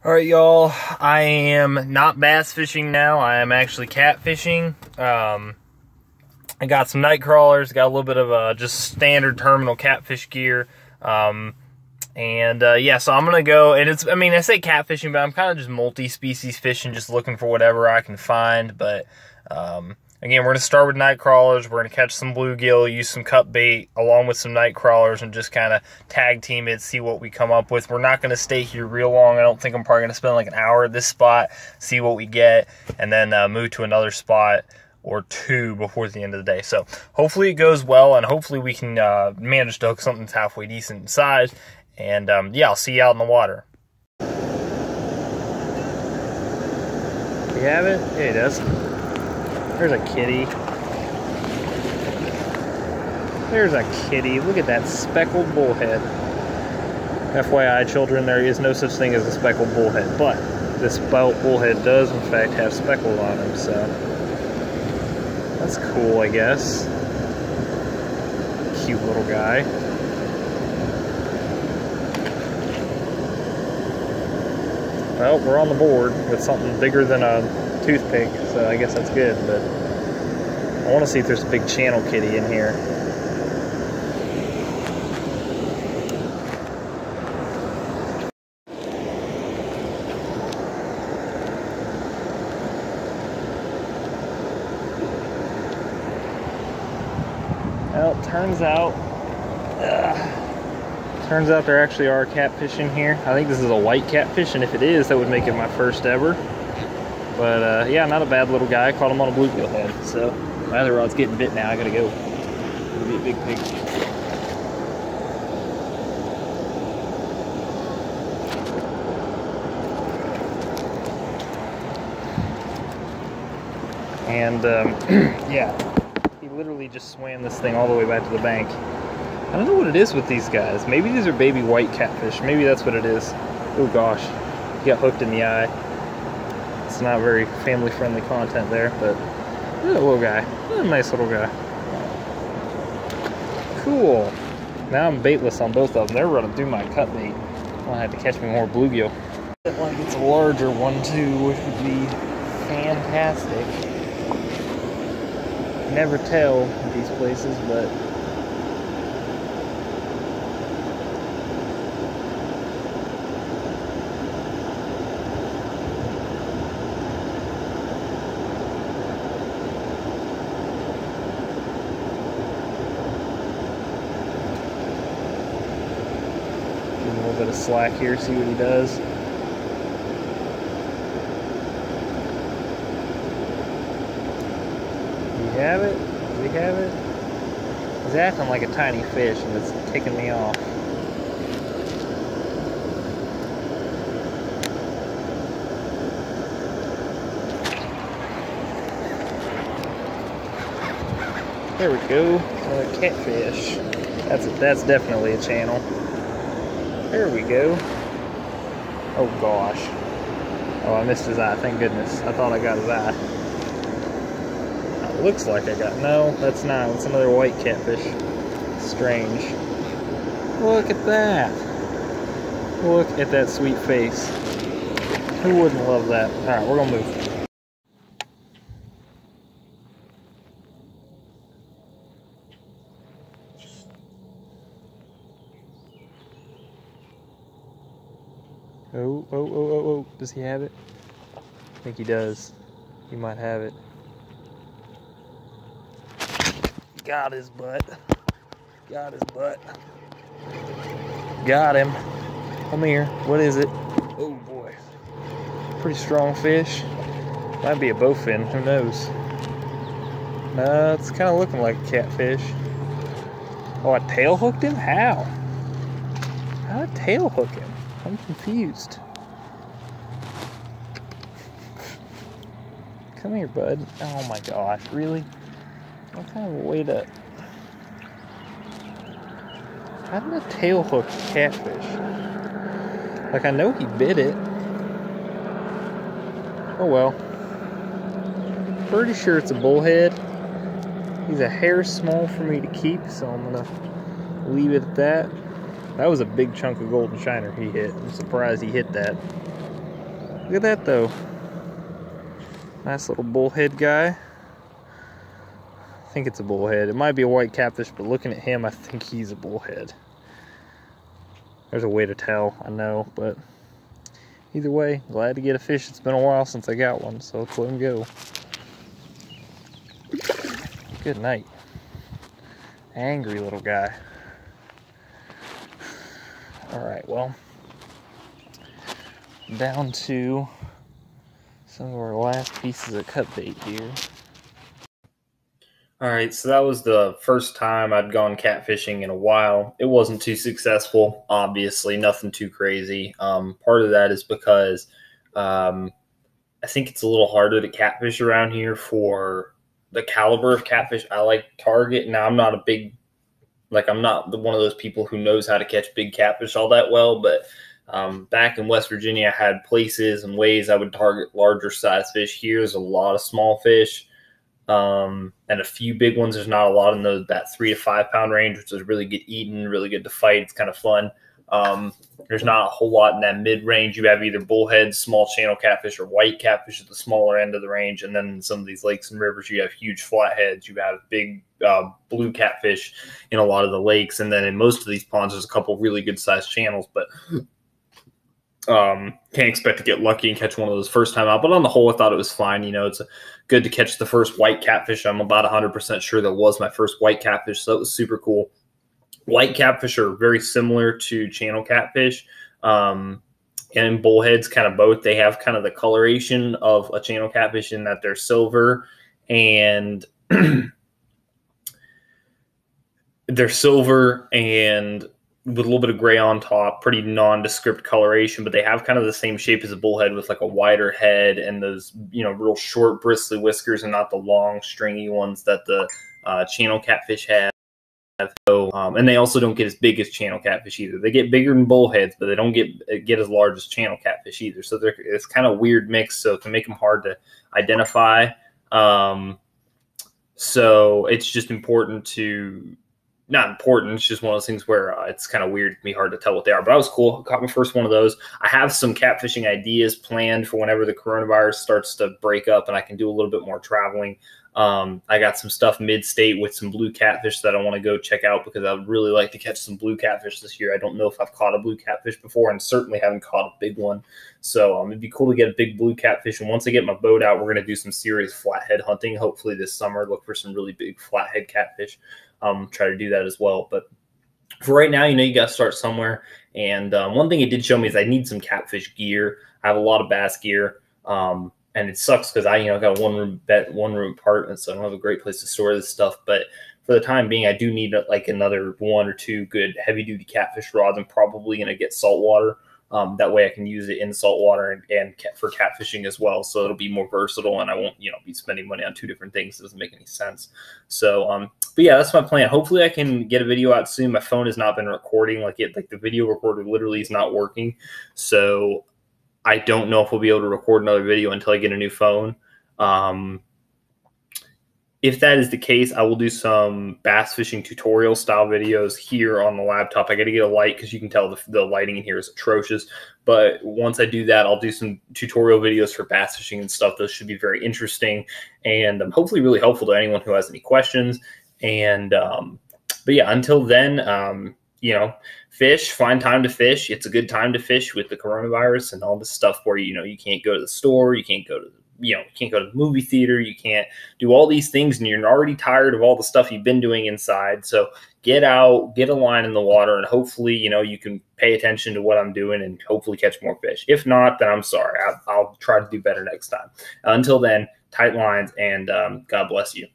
Alright, y'all, I am not bass fishing now. I am actually catfishing. I got some night crawlers, got a little bit of just standard terminal catfish gear. Yeah, so I'm going to go, and I say catfishing, but I'm kind of just multi-species fishing, just looking for whatever I can find. But, again, we're going to start with night crawlers. We're going to catch some bluegill, use some cut bait along with some night crawlers, and just kind of tag team it, see what we come up with. We're not going to stay here real long. I don't think I'm probably going to spend like an hour at this spot, see what we get, and then move to another spot or two before the end of the day. So hopefully it goes well, and hopefully we can manage to hook something that's halfway decent in size. And yeah, I'll see you out in the water. You have it? Yeah, it does. There's a kitty. There's a kitty. Look at that speckled bullhead. FYI, children, there is no such thing as a speckled bullhead, but this bullhead does, in fact, have speckles on him, so that's cool, I guess. Cute little guy. Well, we're on the board with something bigger than a toothpick, so I guess that's good, but I want to see if there's a big channel kitty in here. Well, turns out there actually are catfish in here. I think this is a white catfish, and if it is, that would make it my first ever. But yeah, not a bad little guy. I caught him on a bluegill head. So my other rod's getting bit now. I gotta go. It'll be a big pig. And yeah, he literally just swam this thing all the way back to the bank. I don't know what it is with these guys. Maybe these are baby white catfish. Maybe that's what it is. Oh gosh, he got hooked in the eye. It's not very family-friendly content there, but a little guy. A nice little guy. Cool. Now I'm baitless on both of them. They're running through my cut bait. I'll have to catch me more bluegill. Like it's a larger one too, which would be fantastic. Never tell at these places, but a little bit of slack here, see what he does. You have it? Does he have it? He's acting like a tiny fish and it's kicking me off. There we go. Another catfish. That's definitely a channel. There we go. Oh gosh. Oh, I missed his eye, thank goodness. I thought I got his eye. It looks like I got, no, that's not. It's another white catfish. Strange. Look at that. Look at that sweet face. Who wouldn't love that? Alright, we're gonna move. Oh, does he have it? I think he does. He might have it. Got his butt. Got his butt. Got him. Come here. What is it? Oh boy. Pretty strong fish. Might be a bowfin, who knows? No, it's kind of looking like a catfish. Oh, I tail hooked him? How? How did I tail hook him? I'm confused. Come here, bud. Oh my gosh, really? What kind of a way to... How did I tail hook a catfish? Like, I know he bit it. Oh well. Pretty sure it's a bullhead. He's a hair small for me to keep, so I'm gonna leave it at that. That was a big chunk of golden shiner he hit. I'm surprised he hit that. Look at that though. Nice little bullhead guy. I think it's a bullhead. It might be a white catfish, but looking at him, I think he's a bullhead. There's a way to tell, I know, but either way, glad to get a fish. It's been a while since I got one, so let's let him go. Good night. Angry little guy. Alright, well, down to some of our last pieces of cut bait here. Alright, so that was the first time I'd gone catfishing in a while. It wasn't too successful, obviously, nothing too crazy. Part of that is because I think it's a little harder to catfish around here for the caliber of catfish I like to target. Now, I'm not a big, I'm not one of those people who knows how to catch big catfish all that well, but back in West Virginia, I had places and ways I would target larger size fish. Here's a lot of small fish. And a few big ones. There's not a lot in that 3 to 5 pound range, which is really good eating, really good to fight. It's kind of fun. There's not a whole lot in that mid range. You have either bullheads, small channel catfish, or white catfish at the smaller end of the range. And then in some of these lakes and rivers, you have huge flatheads. You have big blue catfish in a lot of the lakes. And then in most of these ponds, there's a couple really good sized channels, but can't expect to get lucky and catch one of those first time out. But on the whole, I thought it was fine. You know, it's good to catch the first white catfish. I'm about 100% sure that was my first white catfish, so that was super cool. White catfish are very similar to channel catfish, and bullheads, kind of both. They have kind of the coloration of a channel catfish in that they're silver, and they're silver and with a little bit of gray on top, pretty nondescript coloration, but they have kind of the same shape as a bullhead with like a wider head and those, you know, real short bristly whiskers and not the long stringy ones that the channel catfish have. So, and they also don't get as big as channel catfish either. They get bigger than bullheads, but they don't get as large as channel catfish either. So it's kind of weird mix, so it can make them hard to identify. So it's just important to... Not important. It's just one of those things where it's kind of weird. It can be hard to tell what they are. But I was cool. Caught my first one of those. I have some catfishing ideas planned for whenever the coronavirus starts to break up and I can do a little bit more traveling. I got some stuff mid-state with some blue catfish that I want to go check out because I would really like to catch some blue catfish this year. I don't know if I've caught a blue catfish before and certainly haven't caught a big one. So it'd be cool to get a big blue catfish. And once I get my boat out, we're going to do some serious flathead hunting, hopefully this summer. Look for some really big flathead catfish. Try to do that as well. But for right now, you know, you got to start somewhere. And one thing it did show me is I need some catfish gear. I have a lot of bass gear. And it sucks because I, got a one room apartment, so I don't have a great place to store this stuff. But for the time being, I do need like another 1 or 2 good heavy duty catfish rods. I'm probably going to get saltwater. That way I can use it in saltwater and for catfishing as well. So it'll be more versatile and I won't, be spending money on 2 different things. It doesn't make any sense. So, but yeah, that's my plan. Hopefully I can get a video out soon. My phone has not been recording like the video recorder literally is not working. So I don't know if we'll be able to record another video until I get a new phone. If that is the case, I will do some bass fishing tutorial style videos here on the laptop. I got to get a light because you can tell the lighting in here is atrocious. But once I do that, I'll do some tutorial videos for bass fishing and stuff. Those should be very interesting and hopefully really helpful to anyone who has any questions. And but yeah, until then, fish, find time to fish. It's a good time to fish with the coronavirus and all this stuff where, you can't go to the store, you can't go to you can't go to the movie theater, you can't do all these things, and you're already tired of all the stuff you've been doing inside. So get out, get a line in the water, and hopefully, you can pay attention to what I'm doing and hopefully catch more fish. If not, then I'm sorry. I'll try to do better next time. Until then, tight lines, and God bless you.